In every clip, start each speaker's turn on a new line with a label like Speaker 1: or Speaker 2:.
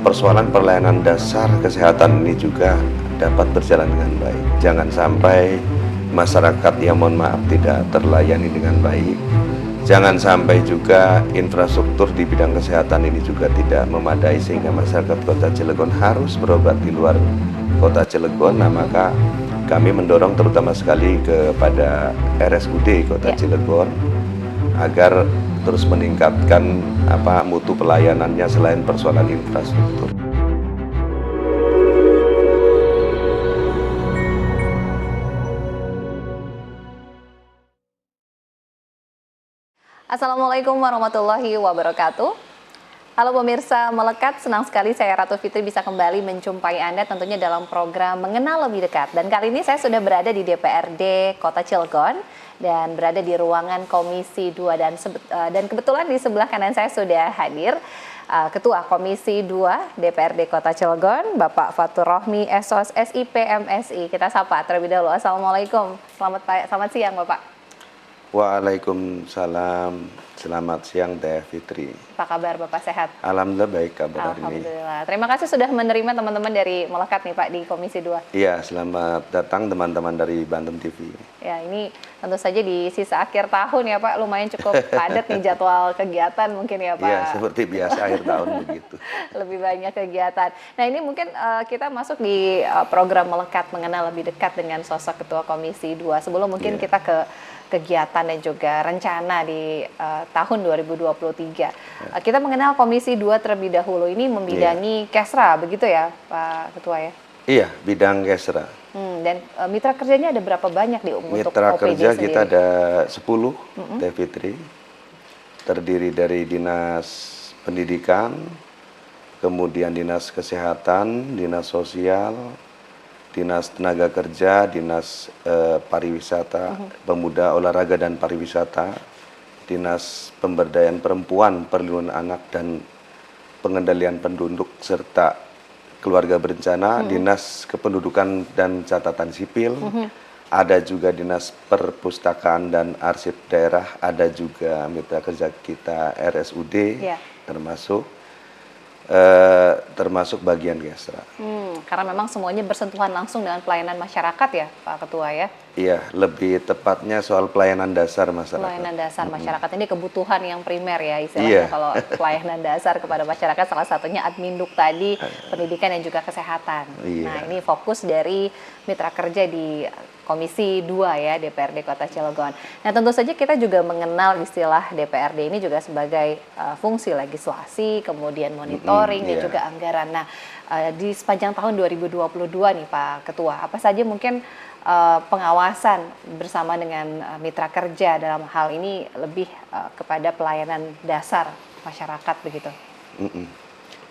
Speaker 1: persoalan pelayanan dasar kesehatan ini juga dapat berjalan dengan baik. Jangan sampai masyarakat yang mohon maaf tidak terlayani dengan baik. Jangan sampai juga infrastruktur di bidang kesehatan ini juga tidak memadai sehingga masyarakat Kota Cilegon harus berobat di luar Kota Cilegon. Nah, maka kami mendorong terutama sekali kepada RSUD Kota Cilegon agar terus meningkatkan mutu pelayanannya selain persoalan infrastruktur.
Speaker 2: Assalamualaikum warahmatullahi wabarakatuh. Halo pemirsa Melekat, senang sekali saya Ratu Fitri bisa kembali menjumpai Anda tentunya dalam program Mengenal Lebih Dekat. Dan kali ini saya sudah berada di DPRD Kota Cilegon dan berada di ruangan Komisi 2 dan kebetulan di sebelah kanan saya sudah hadir Ketua Komisi 2 DPRD Kota Cilegon, Bapak Fatur Rohmi, SOS SIP MSI. Kita sapa terlebih dahulu. Assalamualaikum. Selamat siang Bapak.
Speaker 1: Waalaikumsalam, selamat siang Teh Fitri.
Speaker 2: Apa kabar Bapak, sehat?
Speaker 1: Alhamdulillah baik kabar hari ini.
Speaker 2: Alhamdulillah. Terima kasih sudah menerima teman-teman dari Melekat nih Pak di Komisi 2.
Speaker 1: Iya, selamat datang teman-teman dari Banten TV.
Speaker 2: Ya, ini tentu saja di sisa akhir tahun ya Pak, lumayan cukup padat nih jadwal kegiatan mungkin ya Pak.
Speaker 1: Iya, seperti biasa akhir tahun begitu.
Speaker 2: Lebih banyak kegiatan. Nah, ini mungkin kita masuk di program Melekat, mengenal lebih dekat dengan sosok Ketua Komisi 2. Sebelum mungkin kita ke kegiatan dan juga rencana di tahun 2023. Kita mengenal Komisi 2 terlebih dahulu, ini membidangi Kesra, begitu ya Pak Ketua ya?
Speaker 1: Iya, bidang Kesra.
Speaker 2: Dan mitra kerjanya ada berapa banyak untuk
Speaker 1: Mitra
Speaker 2: OPD
Speaker 1: kerja
Speaker 2: sendiri?
Speaker 1: kita ada 10, Teh Fitri. Terdiri dari Dinas Pendidikan, kemudian Dinas Kesehatan, Dinas Sosial, Dinas Tenaga Kerja, Dinas Pariwisata, Pemuda, Olahraga dan Pariwisata, Dinas Pemberdayaan Perempuan, Perlindungan Anak dan Pengendalian Penduduk serta Keluarga Berencana, Dinas Kependudukan dan Catatan Sipil, ada juga Dinas Perpustakaan dan Arsip Daerah, ada juga mitra kerja kita RSUD, termasuk bagian Kesra.
Speaker 2: Karena memang semuanya bersentuhan langsung dengan pelayanan masyarakat ya Pak Ketua ya?
Speaker 1: Iya, lebih tepatnya soal pelayanan dasar masyarakat.
Speaker 2: Pelayanan dasar masyarakat, ini kebutuhan yang primer ya istilahnya. Kalau pelayanan dasar kepada masyarakat salah satunya Adminduk tadi, pendidikan dan juga kesehatan. Nah, ini fokus dari mitra kerja di Komisi 2 ya DPRD Kota Cilegon. Nah, tentu saja kita juga mengenal istilah DPRD ini juga sebagai fungsi legislasi, kemudian monitoring dan juga anggaran. Nah, di sepanjang tahun 2022 nih Pak Ketua, apa saja mungkin pengawasan bersama dengan mitra kerja dalam hal ini lebih kepada pelayanan dasar masyarakat begitu?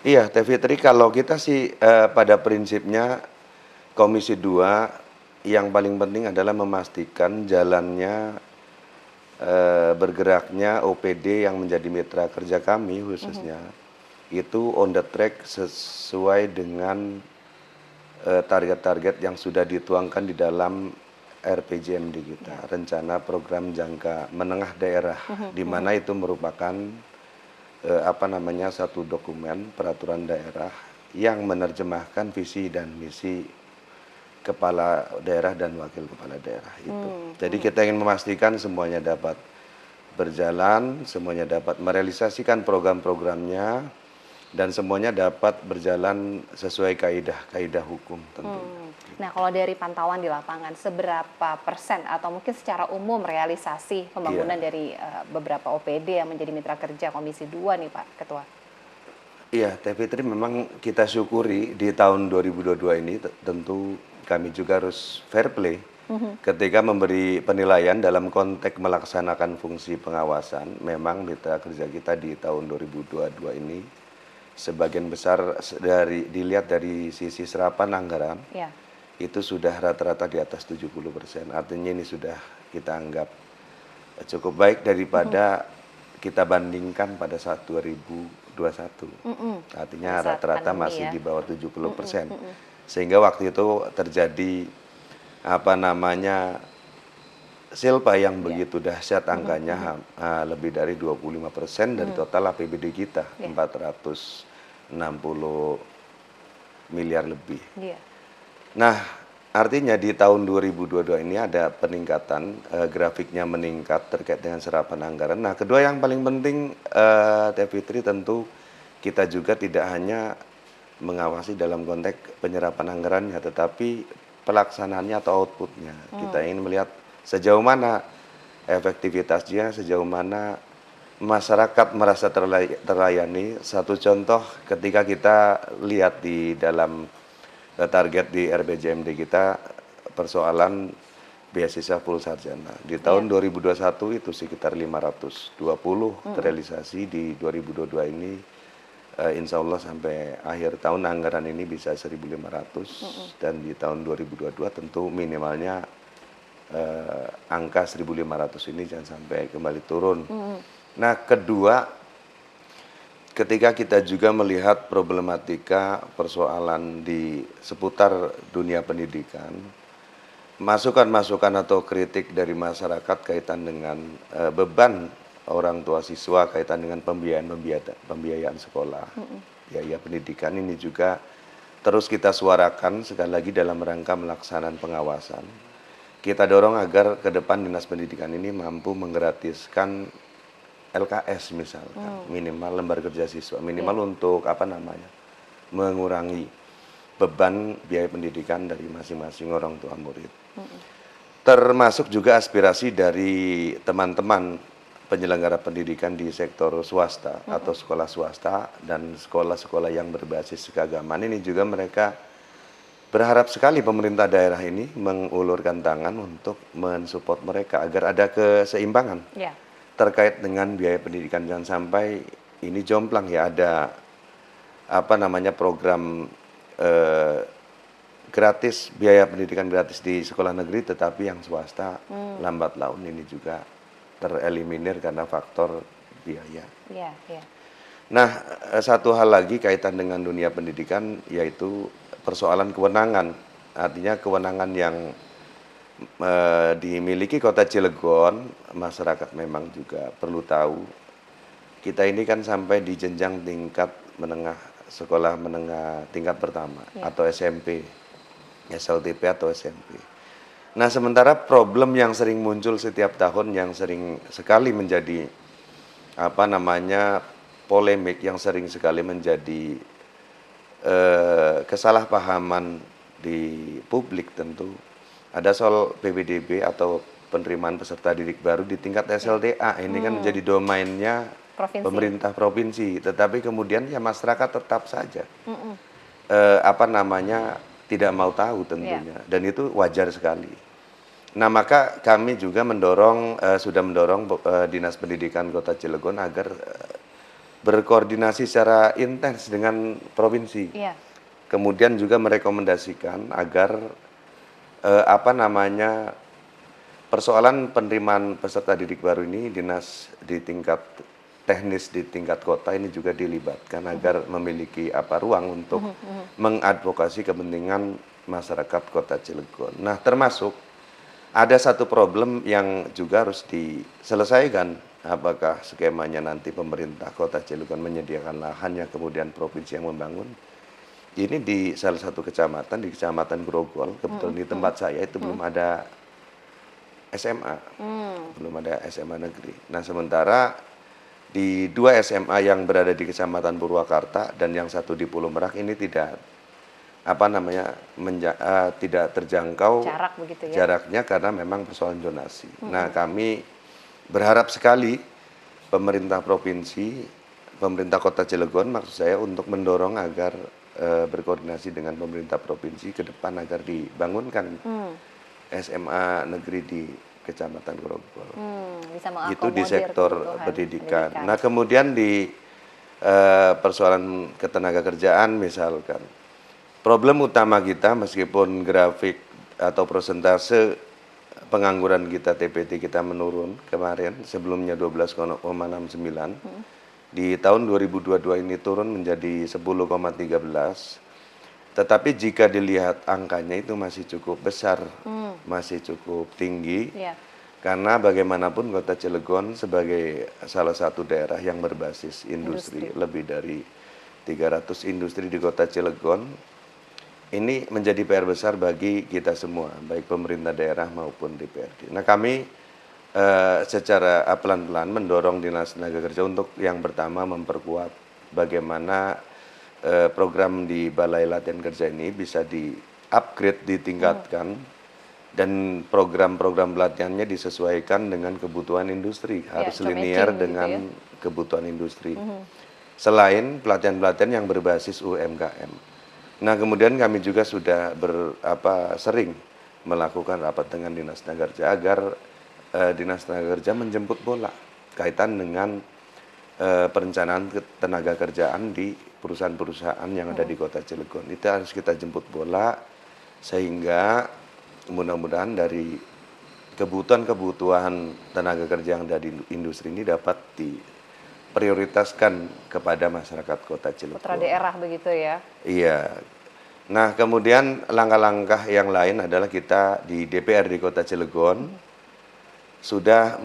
Speaker 1: Iya, Teh Fitri, kalau kita sih pada prinsipnya Komisi 2 yang paling penting adalah memastikan jalannya bergeraknya OPD yang menjadi mitra kerja kami khususnya itu on the track sesuai dengan target-target yang sudah dituangkan di dalam RPJMD kita, rencana program jangka menengah daerah, di mana itu merupakan satu dokumen peraturan daerah yang menerjemahkan visi dan misi kepala daerah dan wakil kepala daerah itu. Jadi kita ingin memastikan semuanya dapat berjalan, semuanya dapat merealisasikan program-programnya, dan semuanya dapat berjalan sesuai kaidah hukum tentunya.
Speaker 2: Nah, kalau dari pantauan di lapangan, seberapa persen atau mungkin secara umum realisasi pembangunan dari beberapa OPD yang menjadi mitra kerja Komisi 2 nih Pak Ketua?
Speaker 1: Iya, Teh Fitri, memang kita syukuri di tahun 2022 ini tentu kami juga harus fair play ketika memberi penilaian dalam konteks melaksanakan fungsi pengawasan. Memang mitra kerja kita di tahun 2022 ini sebagian besar dilihat dari sisi serapan anggaran itu sudah rata-rata di atas 70%. Artinya ini sudah kita anggap cukup baik daripada kita bandingkan pada saat 2021. Artinya rata-rata masih di bawah 70%. Sehingga waktu itu terjadi silpa yang begitu dahsyat angkanya, lebih dari 25% dari total APBD kita, 460 60 miliar lebih.
Speaker 2: Iya.
Speaker 1: Nah, artinya di tahun 2022 ini ada peningkatan, grafiknya meningkat terkait dengan serapan anggaran. Nah, kedua yang paling penting, Teh Fitri, tentu kita juga tidak hanya mengawasi dalam konteks penyerapan anggarannya, tetapi pelaksanaannya atau outputnya. Kita ingin melihat sejauh mana efektivitasnya, sejauh mana masyarakat merasa terlayani. Satu contoh ketika kita lihat di dalam target di RPJMD kita, persoalan beasiswa full sarjana. Di tahun 2021 itu sekitar 520 terrealisasi, di 2022 ini insya Allah sampai akhir tahun anggaran ini bisa 1.500, dan di tahun 2022 tentu minimalnya angka 1.500 ini jangan sampai kembali turun. Nah, kedua, ketika kita juga melihat problematika persoalan di seputar dunia pendidikan, masukan-masukan atau kritik dari masyarakat kaitan dengan beban orang tua siswa kaitan dengan pembiayaan sekolah, biaya pendidikan, ini juga terus kita suarakan sekali lagi dalam rangka melaksanakan pengawasan. Kita dorong agar ke depan Dinas Pendidikan ini mampu menggratiskan LKS misalkan, minimal lembar kerja siswa, minimal untuk mengurangi beban biaya pendidikan dari masing-masing orang tua murid. Termasuk juga aspirasi dari teman-teman penyelenggara pendidikan di sektor swasta atau sekolah swasta dan sekolah-sekolah yang berbasis keagamaan ini juga mereka berharap sekali pemerintah daerah ini mengulurkan tangan untuk mensupport mereka agar ada keseimbangan terkait dengan biaya pendidikan. Jangan sampai ini jomplang ya, ada program gratis, biaya pendidikan gratis di sekolah negeri, tetapi yang swasta lambat laun ini juga tereliminir karena faktor biaya. Nah, satu hal lagi kaitan dengan dunia pendidikan, yaitu persoalan kewenangan. Artinya kewenangan yang dimiliki Kota Cilegon, masyarakat memang juga perlu tahu. Kita ini kan sampai di jenjang tingkat menengah, sekolah menengah tingkat pertama atau SMP, SLTP atau SMP. Nah, sementara problem yang sering muncul setiap tahun, yang sering sekali menjadi polemik, yang sering sekali menjadi kesalahpahaman di publik, tentu ada soal PPDB atau penerimaan peserta didik baru di tingkat SLTA. Ini kan menjadi domainnya pemerintah provinsi, tetapi kemudian ya masyarakat tetap saja tidak mau tahu tentunya, dan itu wajar sekali. Nah, maka kami juga sudah mendorong Dinas Pendidikan Kota Cilegon agar berkoordinasi secara intens dengan provinsi. Kemudian juga merekomendasikan agar persoalan penerimaan peserta didik baru ini dinas di tingkat teknis di tingkat kota ini juga dilibatkan agar memiliki ruang untuk mengadvokasi kepentingan masyarakat Kota Cilegon. Nah, termasuk ada satu problem yang juga harus diselesaikan. Apakah skemanya nanti pemerintah Kota Cilegon menyediakan lahannya, kemudian provinsi yang membangun. Ini di salah satu kecamatan, di Kecamatan Grogol, kebetulan di tempat saya itu belum ada SMA, belum ada SMA negeri. Nah, sementara di 2 SMA yang berada di Kecamatan Purwakarta dan yang satu di Pulau Merak ini tidak tidak terjangkau
Speaker 2: jarak begitu ya,
Speaker 1: jaraknya karena memang persoalan zonasi. Nah, kami berharap sekali pemerintah provinsi, pemerintah Kota Cilegon maksud saya, untuk mendorong agar berkoordinasi dengan pemerintah provinsi ke depan agar dibangunkan SMA negeri di Kecamatan Grogol. Itu di sektor pendidikan. Nah, kemudian di persoalan ketenagakerjaan misalkan, problem utama kita meskipun grafik atau persentase pengangguran kita TPT kita menurun kemarin, sebelumnya 12,69, di tahun 2022 ini turun menjadi 10,13. Tetapi jika dilihat angkanya itu masih cukup besar, masih cukup tinggi, karena bagaimanapun Kota Cilegon sebagai salah satu daerah yang berbasis industri, lebih dari 300 industri di Kota Cilegon. Ini menjadi PR besar bagi kita semua, baik pemerintah daerah maupun DPRD. Nah, kami secara pelan-pelan mendorong Dinas Tenaga Kerja untuk yang pertama memperkuat bagaimana program di Balai Latihan Kerja ini bisa di-upgrade, ditingkatkan, dan program-program pelatihannya disesuaikan dengan kebutuhan industri, harus linear dengan kebutuhan industri. Selain pelatihan-pelatihan yang berbasis UMKM. Nah, kemudian kami juga sudah sering melakukan rapat dengan Dinas Tenaga Kerja agar Dinas Tenaga Kerja menjemput bola kaitan dengan perencanaan tenaga kerjaan di perusahaan-perusahaan yang ada di Kota Cilegon. Itu harus kita jemput bola sehingga mudah-mudahan dari kebutuhan-kebutuhan tenaga kerja yang ada di industri ini dapat diprioritaskan kepada masyarakat Kota Cilegon.
Speaker 2: Putra daerah begitu ya?
Speaker 1: Iya. Nah, kemudian langkah-langkah yang lain adalah kita di DPRD Kota Cilegon sudah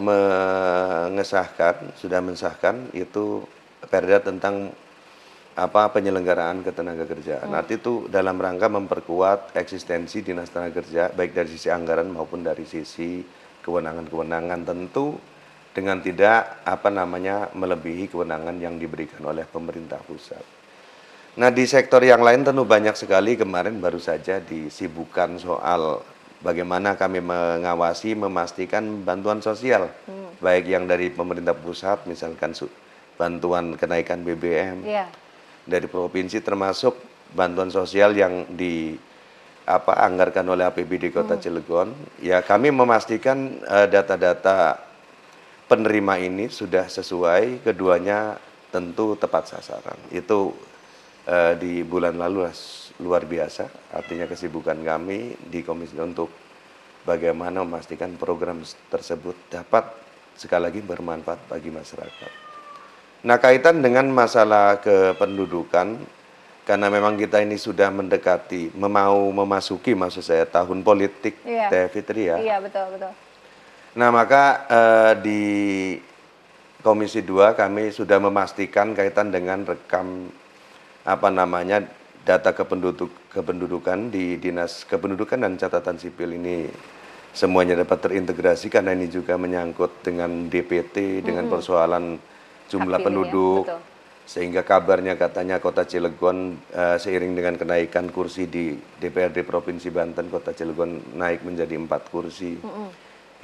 Speaker 1: mensahkan itu perda tentang penyelenggaraan ketenaga kerjaan. Arti itu dalam rangka memperkuat eksistensi Dinas Tenaga Kerja baik dari sisi anggaran maupun dari sisi kewenangan-kewenangan, tentu dengan tidak melebihi kewenangan yang diberikan oleh pemerintah pusat. Nah, di sektor yang lain tentu banyak sekali. Kemarin baru saja disibukkan soal bagaimana kami mengawasi, memastikan bantuan sosial, baik yang dari pemerintah pusat, misalkan bantuan kenaikan BBM, dari provinsi, termasuk bantuan sosial yang dianggarkan oleh APBD Kota Cilegon. Ya, kami memastikan data-data penerima ini sudah sesuai, keduanya tentu tepat sasaran. Itu di bulan lalu luar biasa, artinya kesibukan kami di komisi untuk bagaimana memastikan program tersebut dapat sekali lagi bermanfaat bagi masyarakat. Nah, kaitan dengan masalah kependudukan, karena memang kita ini sudah memasuki maksud saya tahun politik, Teh Fitri ya.
Speaker 2: Iya, betul.
Speaker 1: Nah, maka di Komisi 2 kami sudah memastikan kaitan dengan rekam data kependudukan di Dinas Kependudukan dan Catatan Sipil ini semuanya dapat terintegrasi, karena ini juga menyangkut dengan DPT, dengan persoalan jumlah penduduk, sehingga kabarnya katanya Kota Cilegon seiring dengan kenaikan kursi di DPRD Provinsi Banten, Kota Cilegon naik menjadi 4 kursi.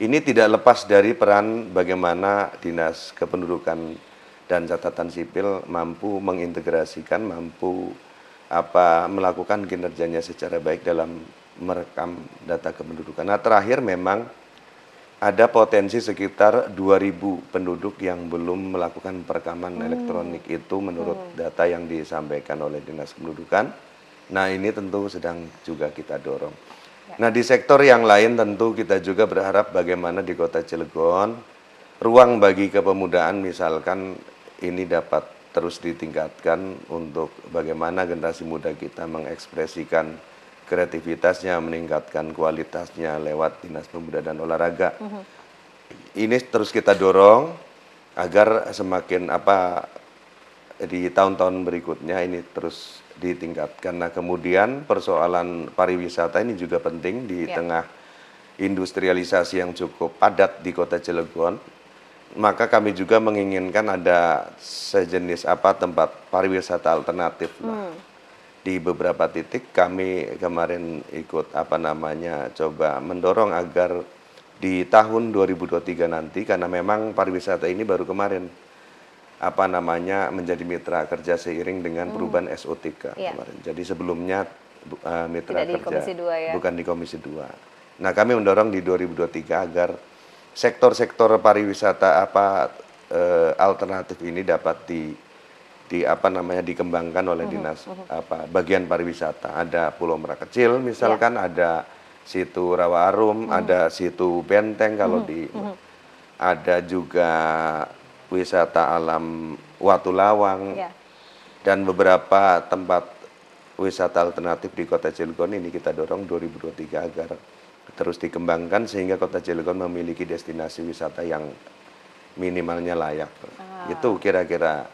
Speaker 1: Ini tidak lepas dari peran bagaimana Dinas Kependudukan dan Catatan Sipil mampu mengintegrasikan, mampu melakukan kinerjanya secara baik dalam merekam data kependudukan. Nah, terakhir memang ada potensi sekitar 2.000 penduduk yang belum melakukan perekaman elektronik itu menurut data yang disampaikan oleh Dinas Kependudukan. Nah, ini tentu sedang juga kita dorong. Nah, di sektor yang lain tentu kita juga berharap bagaimana di Kota Cilegon ruang bagi kepemudaan misalkan ini dapat terus ditingkatkan untuk bagaimana generasi muda kita mengekspresikan kreativitasnya, meningkatkan kualitasnya lewat Dinas Pemuda dan Olahraga. Ini terus kita dorong agar semakin di tahun-tahun berikutnya ini terus ditingkatkan. Nah, kemudian persoalan pariwisata ini juga penting di tengah industrialisasi yang cukup padat di Kota Cilegon. Maka kami juga menginginkan ada sejenis tempat pariwisata alternatif lah. Di beberapa titik kami kemarin ikut coba mendorong agar di tahun 2023 nanti, karena memang pariwisata ini baru kemarin menjadi mitra kerja seiring dengan perubahan SOTK kemarin. Jadi sebelumnya mitra
Speaker 2: tidak
Speaker 1: kerja
Speaker 2: di Komisi 2 ya?
Speaker 1: Bukan di Komisi 2. Nah, kami mendorong di 2023 agar sektor-sektor pariwisata alternatif ini dapat dikembangkan oleh dinas bagian pariwisata. Ada Pulau Merak Kecil misalkan, ada situ Rawa Arum, ada situ Benteng ada juga wisata alam Watu Lawang, dan beberapa tempat wisata alternatif di Kota Cilegon ini kita dorong 2023 agar terus dikembangkan sehingga Kota Cilegon memiliki destinasi wisata yang minimalnya layak. Itu kira-kira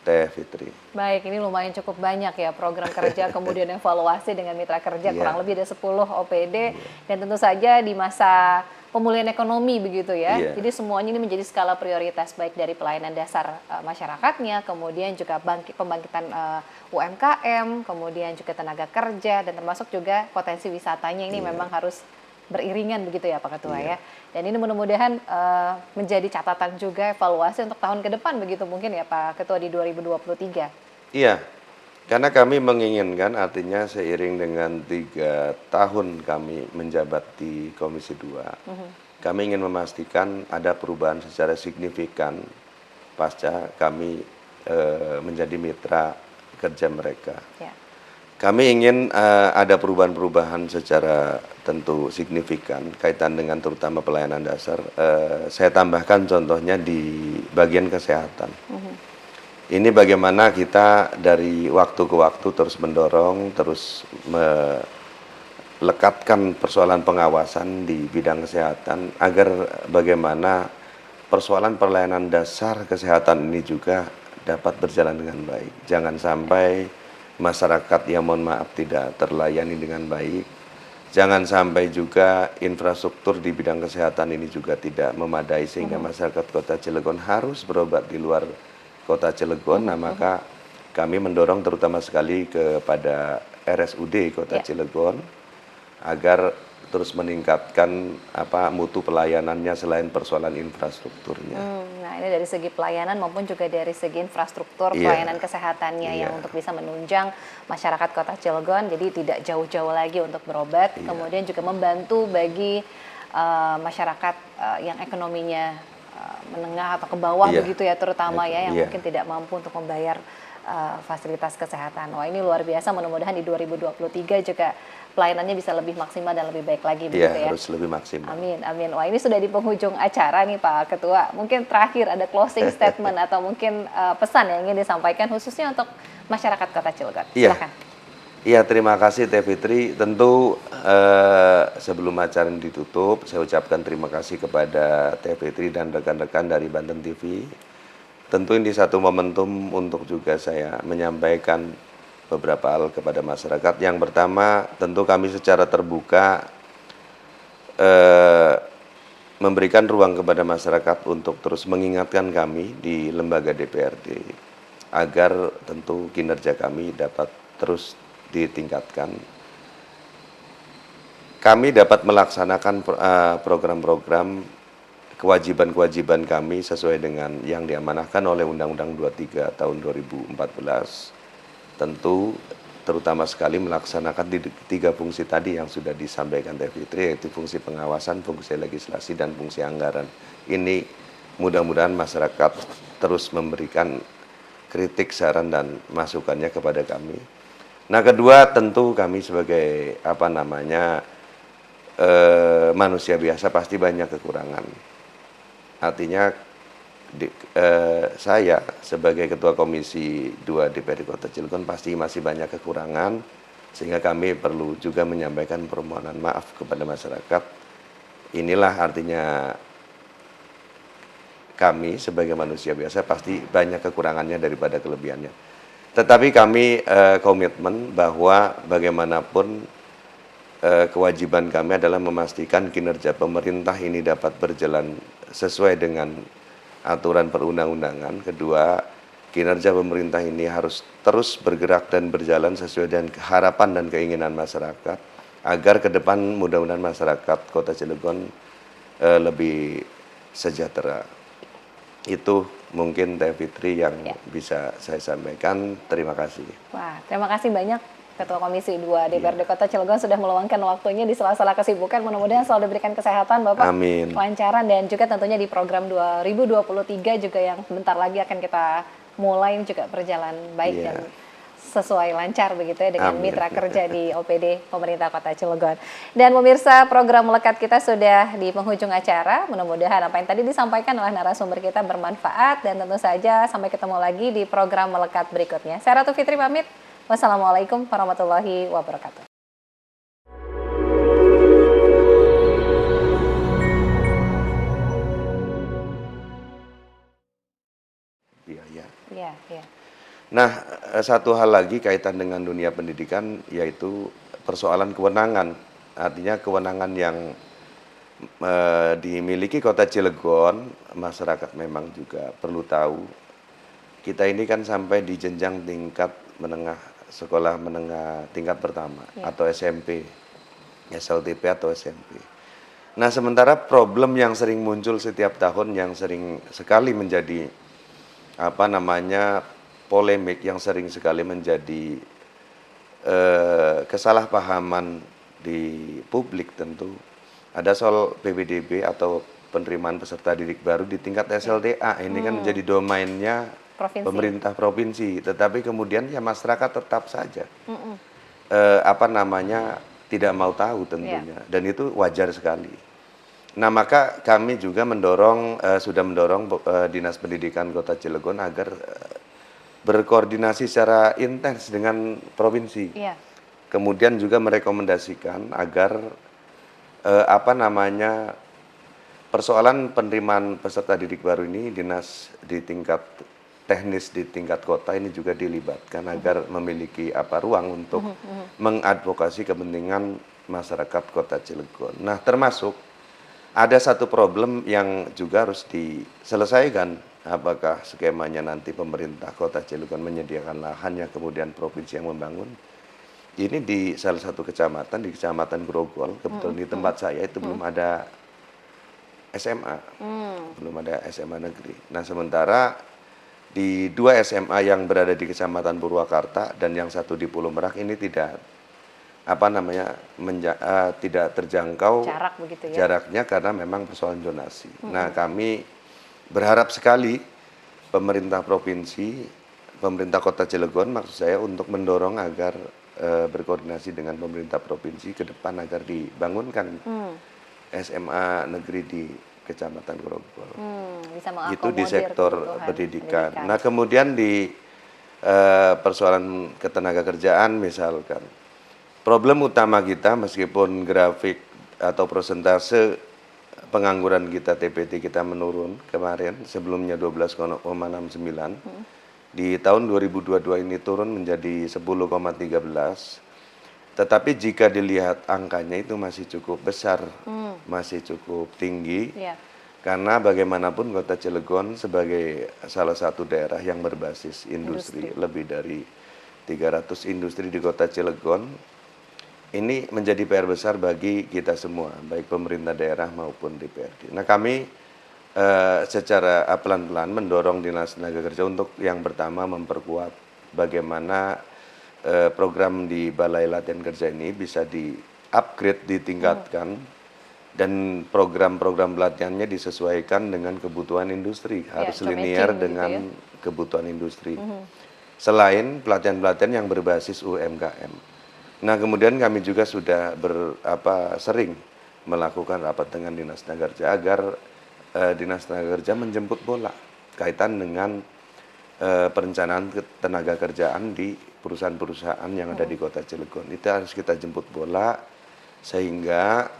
Speaker 1: Teh Fitri.
Speaker 2: Baik, ini lumayan cukup banyak ya program kerja, kemudian evaluasi dengan mitra kerja kurang lebih ada 10 OPD dan tentu saja di masa pemulihan ekonomi begitu ya. Jadi semuanya ini menjadi skala prioritas baik dari pelayanan dasar masyarakatnya, kemudian juga pembangkitan UMKM, kemudian juga tenaga kerja dan termasuk juga potensi wisatanya ini memang harus beriringan begitu ya Pak Ketua ya. Dan ini mudah-mudahan menjadi catatan juga evaluasi untuk tahun ke depan begitu mungkin ya Pak Ketua di 2023.
Speaker 1: Iya, karena kami menginginkan artinya seiring dengan 3 tahun kami menjabat di Komisi 2, kami ingin memastikan ada perubahan secara signifikan pasca kami menjadi mitra kerja mereka. Kami ingin ada perubahan-perubahan secara tentu signifikan kaitan dengan terutama pelayanan dasar. Saya tambahkan contohnya di bagian kesehatan. Ini bagaimana kita dari waktu ke waktu terus mendorong, terus melekatkan persoalan pengawasan di bidang kesehatan agar bagaimana persoalan pelayanan dasar kesehatan ini juga dapat berjalan dengan baik. Jangan sampai masyarakat yang mohon maaf tidak terlayani dengan baik. Jangan sampai juga infrastruktur di bidang kesehatan ini juga tidak memadai sehingga masyarakat Kota Cilegon harus berobat di luar Kota Cilegon. Nah, maka kami mendorong terutama sekali kepada RSUD Kota Cilegon agar terus meningkatkan mutu pelayanannya selain persoalan infrastrukturnya.
Speaker 2: Nah, ini dari segi pelayanan maupun juga dari segi infrastruktur pelayanan kesehatannya yang untuk bisa menunjang masyarakat Kota Cilegon, jadi tidak jauh-jauh lagi untuk berobat, kemudian juga membantu bagi masyarakat yang ekonominya menengah atau ke bawah begitu ya, terutama yang mungkin tidak mampu untuk membayar fasilitas kesehatan. Wah, ini luar biasa, mudah-mudahan di 2023 juga pelayanannya bisa lebih maksimal dan lebih baik lagi begitu ya.
Speaker 1: Harus lebih maksimal.
Speaker 2: Amin, amin. Wah, ini sudah di penghujung acara nih Pak Ketua. Mungkin terakhir ada closing statement atau mungkin pesan yang ingin disampaikan khususnya untuk masyarakat Kota Cilegon. Silakan.
Speaker 1: Iya, terima kasih Teh Fitri. Tentu sebelum acara ditutup, saya ucapkan terima kasih kepada Teh Fitri dan rekan-rekan dari Banten TV. Tentu ini satu momentum untuk juga saya menyampaikan beberapa hal kepada masyarakat. Yang pertama, tentu kami secara terbuka memberikan ruang kepada masyarakat untuk terus mengingatkan kami di lembaga DPRD agar tentu kinerja kami dapat terus ditingkatkan. Kami dapat melaksanakan program-program kewajiban-kewajiban kami sesuai dengan yang diamanahkan oleh Undang-Undang 23 tahun 2014. Tentu terutama sekali melaksanakan 3 fungsi tadi yang sudah disampaikan Teh Fitri, yaitu fungsi pengawasan, fungsi legislasi, dan fungsi anggaran. Ini mudah-mudahan masyarakat terus memberikan kritik, saran, dan masukannya kepada kami. Nah, kedua tentu kami sebagai manusia biasa pasti banyak kekurangan. Artinya saya sebagai Ketua Komisi 2 DPRD Kota Cilegon pasti masih banyak kekurangan, sehingga kami perlu juga menyampaikan permohonan maaf kepada masyarakat. Inilah artinya kami sebagai manusia biasa pasti banyak kekurangannya daripada kelebihannya. Tetapi kami komitmen bahwa bagaimanapun kewajiban kami adalah memastikan kinerja pemerintah ini dapat berjalan sesuai dengan aturan perundang-undangan. Kedua, kinerja pemerintah ini harus terus bergerak dan berjalan sesuai dengan harapan dan keinginan masyarakat, agar ke depan mudah-mudahan masyarakat Kota Cilegon lebih sejahtera. Itu mungkin Teh Fitri yang bisa saya sampaikan. Terima kasih.
Speaker 2: Wah, terima kasih banyak Ketua Komisi 2 DPRD Kota Cilegon sudah meluangkan waktunya di sela-sela kesibukan. Mudah-mudahan selalu diberikan kesehatan Bapak,
Speaker 1: amin,
Speaker 2: kelancaran, dan juga tentunya di program 2023 juga yang sebentar lagi akan kita mulai juga berjalan baik dan sesuai lancar begitu ya dengan mitra kerja di OPD Pemerintah Kota Cilegon. Dan pemirsa, program melekat kita sudah di penghujung acara. Mudah-mudahan apa yang tadi disampaikan oleh narasumber kita bermanfaat, dan tentu saja sampai ketemu lagi di program melekat berikutnya. Saya Ratu Fitri pamit. Wassalamualaikum warahmatullahi wabarakatuh.
Speaker 1: Iya.
Speaker 2: Iya.
Speaker 1: Nah, satu hal lagi kaitan dengan dunia pendidikan yaitu persoalan kewenangan. Artinya kewenangan yang dimiliki Kota Cilegon, masyarakat memang juga perlu tahu. Kita ini kan sampai di jenjang tingkat menengah, sekolah menengah tingkat pertama atau SMP, SLTP atau SMP. Nah, sementara problem yang sering muncul setiap tahun yang sering sekali menjadi polemik, yang sering sekali menjadi kesalahpahaman di publik tentu ada soal PPDB atau penerimaan peserta didik baru di tingkat SLTA. Ini kan menjadi domainnya pemerintah provinsi, tetapi kemudian ya masyarakat tetap saja tidak mau tahu tentunya, dan itu wajar sekali. Nah, maka kami juga sudah mendorong Dinas Pendidikan Kota Cilegon agar berkoordinasi secara intens dengan provinsi. Kemudian juga merekomendasikan agar persoalan penerimaan peserta didik baru ini dinas di tingkat teknis di tingkat kota ini juga dilibatkan agar memiliki ruang untuk mengadvokasi kepentingan masyarakat Kota Cilegon. Nah, termasuk ada satu problem yang juga harus diselesaikan. Apakah skemanya nanti pemerintah Kota Cilegon menyediakan lahannya, kemudian provinsi yang membangun. Ini di salah satu kecamatan, di Kecamatan Grogol, kebetulan di tempat saya itu belum ada SMA, belum ada SMA negeri. Nah, sementara di 2 SMA yang berada di Kecamatan Purwakarta dan yang satu di Pulau Merak ini tidak tidak terjangkau
Speaker 2: jarak begitu ya,
Speaker 1: jaraknya karena memang persoalan zonasi. Nah, kami berharap sekali pemerintah provinsi, pemerintah Kota Cilegon maksud saya, untuk mendorong agar berkoordinasi dengan pemerintah provinsi ke depan agar dibangunkan SMA negeri di Kecamatan Grogol. Itu di sektor pendidikan. Nah, kemudian di persoalan ketenaga kerjaan misalkan, problem utama kita meskipun grafik atau persentase pengangguran kita, TPT kita menurun kemarin, sebelumnya 12,69, di tahun 2022 ini turun menjadi 10,13. Tetapi jika dilihat angkanya itu masih cukup besar, masih cukup tinggi, karena bagaimanapun Kota Cilegon sebagai salah satu daerah yang berbasis industri. Lebih dari 300 industri di Kota Cilegon, ini menjadi PR besar bagi kita semua, baik pemerintah daerah maupun DPRD. Nah, kami secara pelan-pelan mendorong Dinas Tenaga Kerja untuk yang pertama memperkuat bagaimana program di Balai Latihan Kerja ini bisa di-upgrade, ditingkatkan, dan program-program pelatihannya disesuaikan dengan kebutuhan industri, harus linear dengan kebutuhan industri. Selain pelatihan-pelatihan yang berbasis UMKM. Nah, kemudian kami juga sudah sering melakukan rapat dengan Dinas Tenaga Kerja agar Dinas Tenaga Kerja menjemput bola kaitan dengan perencanaan tenaga kerjaan di perusahaan-perusahaan yang ada di Kota Cilegon. Itu harus kita jemput bola sehingga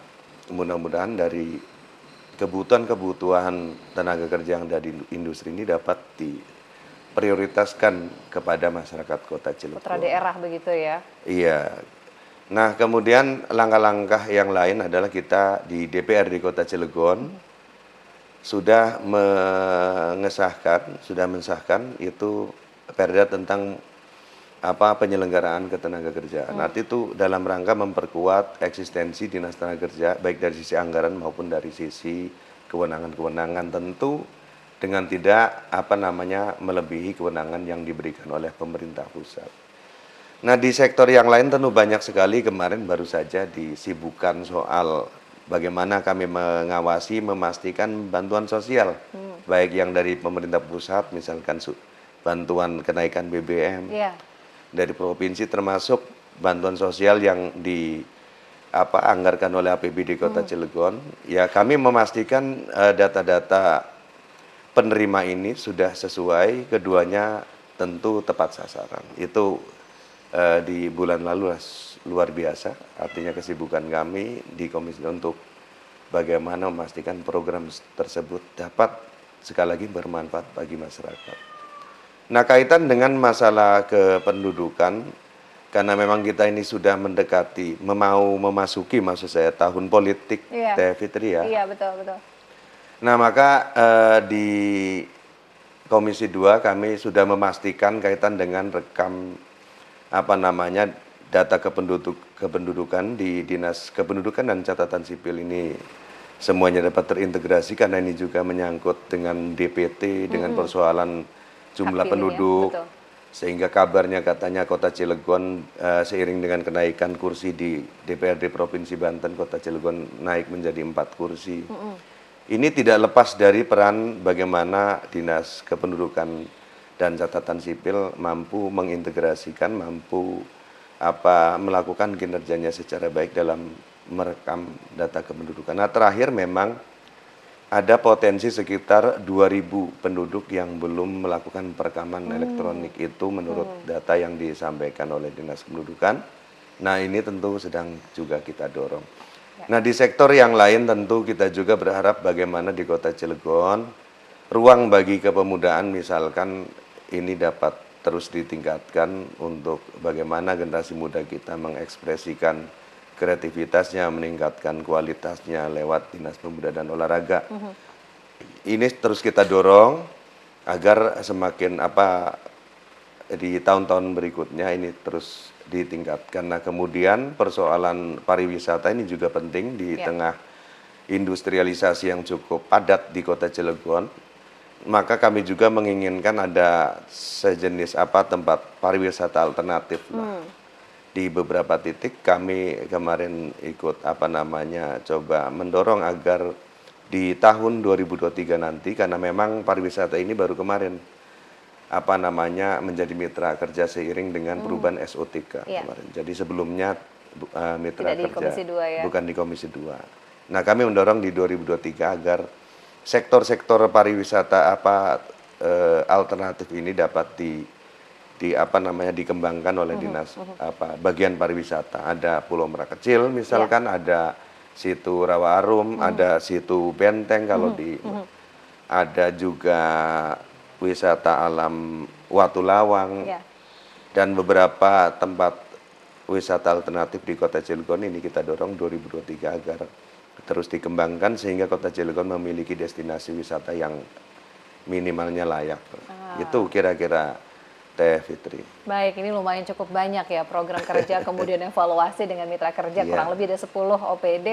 Speaker 1: mudah-mudahan dari kebutuhan tenaga kerja yang ada di industri ini dapat diprioritaskan kepada masyarakat Kota Cilegon.
Speaker 2: Putra daerah begitu ya?
Speaker 1: Iya. Nah, kemudian langkah-langkah yang lain adalah kita di DPRD Kota Cilegon sudah mensahkan itu perda tentang penyelenggaraan ketenaga kerjaan. Nanti itu dalam rangka memperkuat eksistensi Dinas Tenaga Kerja baik dari sisi anggaran maupun dari sisi kewenangan-kewenangan, tentu dengan tidak melebihi kewenangan yang diberikan oleh pemerintah pusat. Nah, di sektor yang lain tentu banyak sekali. Kemarin baru saja disibukkan soal bagaimana kami mengawasi, memastikan bantuan sosial, baik yang dari pemerintah pusat, misalkan bantuan kenaikan BBM, dari provinsi, termasuk bantuan sosial yang dianggarkan oleh APBD Kota Cilegon. Ya, kami memastikan data-data penerima ini sudah sesuai, keduanya tentu tepat sasaran. Itu di bulan lalu luar biasa, artinya kesibukan kami di Komisi untuk bagaimana memastikan program tersebut dapat sekali lagi bermanfaat bagi masyarakat. Nah, kaitan dengan masalah kependudukan, karena memang kita ini sudah mendekati, memasuki maksud saya tahun politik,
Speaker 2: Iya,
Speaker 1: Teh Fitri ya.
Speaker 2: iya betul betul.
Speaker 1: Nah, maka di Komisi 2 kami sudah memastikan kaitan dengan rekam apa namanya data kependudukan di Dinas Kependudukan dan Catatan Sipil ini semuanya dapat terintegrasi karena ini juga menyangkut dengan DPT, dengan persoalan
Speaker 2: Hak
Speaker 1: jumlah
Speaker 2: pilih ya,
Speaker 1: penduduk,
Speaker 2: betul.
Speaker 1: sehingga kabarnya katanya Kota Cilegon seiring dengan kenaikan kursi di DPRD Provinsi Banten, Kota Cilegon naik menjadi 4 kursi. Ini tidak lepas dari peran bagaimana Dinas Kependudukan dan Catatan Sipil mampu mengintegrasikan, mampu melakukan kinerjanya secara baik dalam merekam data kependudukan. Nah, terakhir memang ada potensi sekitar 2.000 penduduk yang belum melakukan perekaman elektronik itu menurut data yang disampaikan oleh Dinas Kependudukan. Nah, ini tentu sedang juga kita dorong. Nah, di sektor yang lain tentu kita juga berharap bagaimana di Kota Cilegon ruang bagi kepemudaan misalkan ini dapat terus ditingkatkan untuk bagaimana generasi muda kita mengekspresikan kreativitasnya, meningkatkan kualitasnya lewat Dinas Pemuda dan Olahraga. Ini terus kita dorong agar semakin di tahun-tahun berikutnya ini terus ditingkatkan. Nah, kemudian persoalan pariwisata ini juga penting di tengah industrialisasi yang cukup padat di Kota Cilegon. Maka kami juga menginginkan ada sejenis tempat pariwisata alternatif lah. Di beberapa titik kami kemarin ikut coba mendorong agar di tahun 2023 nanti, karena memang pariwisata ini baru kemarin menjadi mitra kerja seiring dengan perubahan SOTK kemarin. Jadi sebelumnya mitra
Speaker 2: Tidak
Speaker 1: kerja
Speaker 2: di Komisi 2 ya.
Speaker 1: bukan di Komisi 2. Nah, kami mendorong di 2023 agar sektor-sektor pariwisata alternatif ini dapat dikembangkan oleh dinas bagian pariwisata. Ada Pulau Merak Kecil misalkan, ada situ Rawa Arum, ada situ Benteng kalau ada juga wisata alam Watu Lawang dan beberapa tempat wisata alternatif di Kota Cilegon ini kita dorong 2023 agar terus dikembangkan sehingga Kota Cilegon memiliki destinasi wisata yang minimalnya layak. Itu kira-kira Teh Fitri.
Speaker 2: Baik, ini lumayan cukup banyak ya program kerja, kemudian evaluasi dengan mitra kerja kurang lebih ada 10 OPD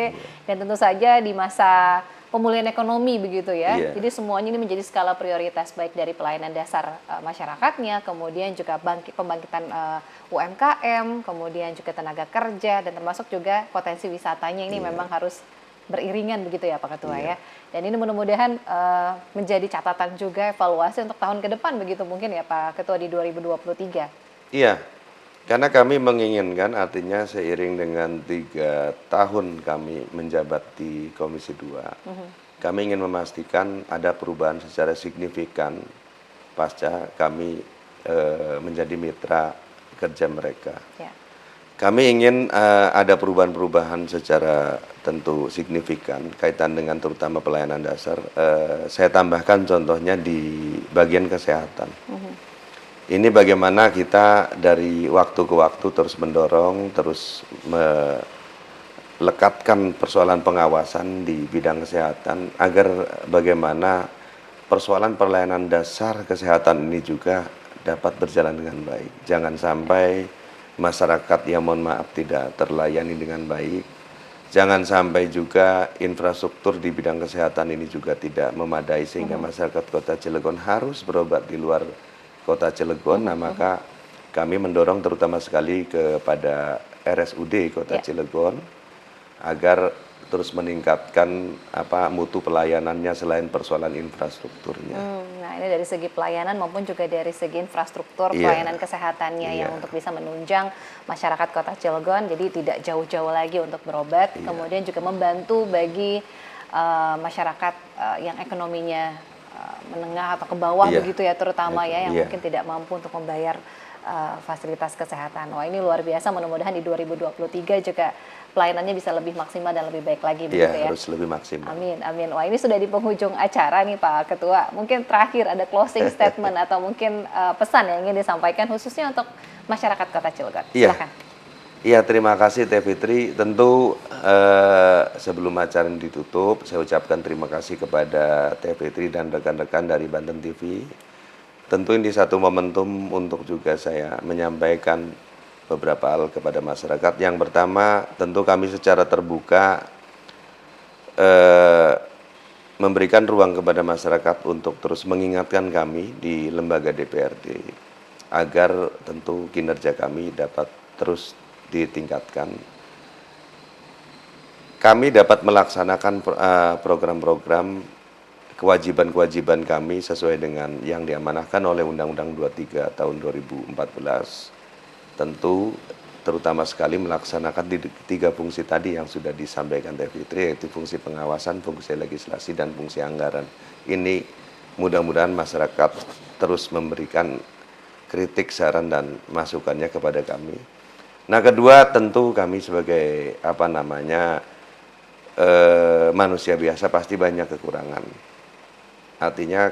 Speaker 2: dan tentu saja di masa pemulihan ekonomi begitu ya. Jadi semuanya ini menjadi skala prioritas baik dari pelayanan dasar masyarakatnya, kemudian juga pembangkitan UMKM, kemudian juga tenaga kerja dan termasuk juga potensi wisatanya ini memang harus beriringan begitu ya Pak Ketua ya. Dan ini mudah-mudahan menjadi catatan juga evaluasi untuk tahun ke depan begitu mungkin ya Pak Ketua di 2023.
Speaker 1: Iya, karena kami menginginkan artinya seiring dengan 3 tahun kami menjabat di Komisi 2, kami ingin memastikan ada perubahan secara signifikan pasca kami menjadi mitra kerja mereka. Kami ingin ada perubahan-perubahan secara tentu signifikan kaitan dengan terutama pelayanan dasar. Saya tambahkan contohnya di bagian kesehatan. Ini bagaimana kita dari waktu ke waktu terus mendorong, terus melekatkan persoalan pengawasan di bidang kesehatan agar bagaimana persoalan pelayanan dasar kesehatan ini juga dapat berjalan dengan baik. Jangan sampai masyarakat yang mohon maaf tidak terlayani dengan baik. Jangan sampai juga infrastruktur di bidang kesehatan ini juga tidak memadai sehingga masyarakat Kota Cilegon harus berobat di luar Kota Cilegon. Nah, maka kami mendorong terutama sekali kepada RSUD Kota Cilegon agar terus meningkatkan mutu pelayanannya selain persoalan infrastrukturnya.
Speaker 2: Nah, ini dari segi pelayanan maupun juga dari segi infrastruktur pelayanan kesehatannya yang untuk bisa menunjang masyarakat Kota Cilegon, jadi tidak jauh-jauh lagi untuk berobat, kemudian juga membantu bagi masyarakat yang ekonominya menengah atau ke bawah begitu ya, terutama yang mungkin tidak mampu untuk membayar fasilitas kesehatan. Wah, ini luar biasa, mudah-mudahan di 2023 juga pelayanannya bisa lebih maksimal dan lebih baik lagi begitu ya.
Speaker 1: Harus lebih maksimal.
Speaker 2: Amin, amin. Wah, ini sudah di penghujung acara nih Pak Ketua. Mungkin terakhir ada closing statement atau mungkin pesan yang ingin disampaikan khususnya untuk masyarakat Kota Cilegon. Silakan.
Speaker 1: Iya, terima kasih Teh Fitri. Tentu sebelum acara ini ditutup, saya ucapkan terima kasih kepada Teh Fitri dan rekan-rekan dari Banten TV. Tentu ini satu momentum untuk juga saya menyampaikan beberapa hal kepada masyarakat. Yang pertama, tentu kami secara terbuka memberikan ruang kepada masyarakat untuk terus mengingatkan kami di lembaga DPRD agar tentu kinerja kami dapat terus ditingkatkan. Kami dapat melaksanakan program-program kewajiban-kewajiban kami sesuai dengan yang diamanahkan oleh Undang-Undang 23 tahun 2014. Tentu terutama sekali melaksanakan tiga fungsi tadi yang sudah disampaikan Teh Fitri, yaitu fungsi pengawasan, fungsi legislasi, dan fungsi anggaran. Ini mudah-mudahan masyarakat terus memberikan kritik, saran, dan masukannya kepada kami. Nah, kedua, tentu kami sebagai manusia biasa pasti banyak kekurangan. Artinya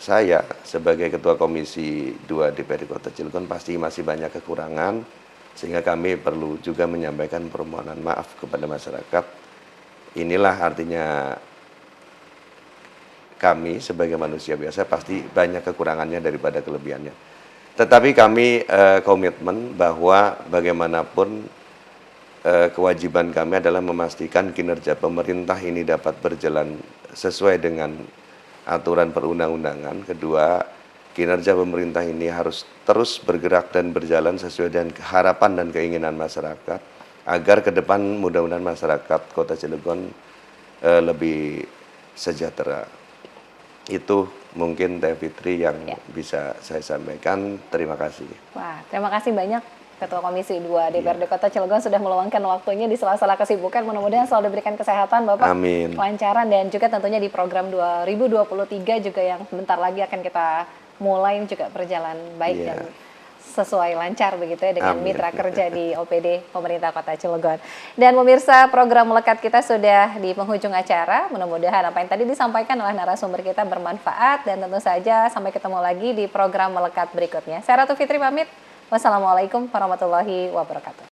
Speaker 1: saya sebagai Ketua Komisi 2 DPRD Kota Cilegon pasti masih banyak kekurangan, sehingga kami perlu juga menyampaikan permohonan maaf kepada masyarakat. Inilah artinya kami sebagai manusia biasa pasti banyak kekurangannya daripada kelebihannya. Tetapi kami komitmen bahwa bagaimanapun kewajiban kami adalah memastikan kinerja pemerintah ini dapat berjalan sesuai dengan aturan perundang-undangan. Kedua, kinerja pemerintah ini harus terus bergerak dan berjalan sesuai dengan harapan dan keinginan masyarakat, agar ke depan mudah-mudahan masyarakat Kota Cilegon lebih sejahtera. Itu mungkin Teh Fitri yang bisa saya sampaikan. Terima kasih.
Speaker 2: Wah, terima kasih banyak Ketua Komisi 2 DPRD Kota Cilegon sudah meluangkan waktunya di sela-sela kesibukan. Mudah-mudahan selalu diberikan kesehatan Bapak,
Speaker 1: amin,
Speaker 2: kelancaran, dan juga tentunya di program 2023 juga yang bentar lagi akan kita mulai juga berjalan baik dan sesuai lancar begitu ya dengan mitra kerja di OPD Pemerintah Kota Cilegon. Dan pemirsa, program melekat kita sudah di penghujung acara. Mudah-mudahan apa yang tadi disampaikan oleh narasumber kita bermanfaat, dan tentu saja sampai ketemu lagi di program melekat berikutnya. Saya Ratu Fitri pamit. Wassalamualaikum warahmatullahi wabarakatuh.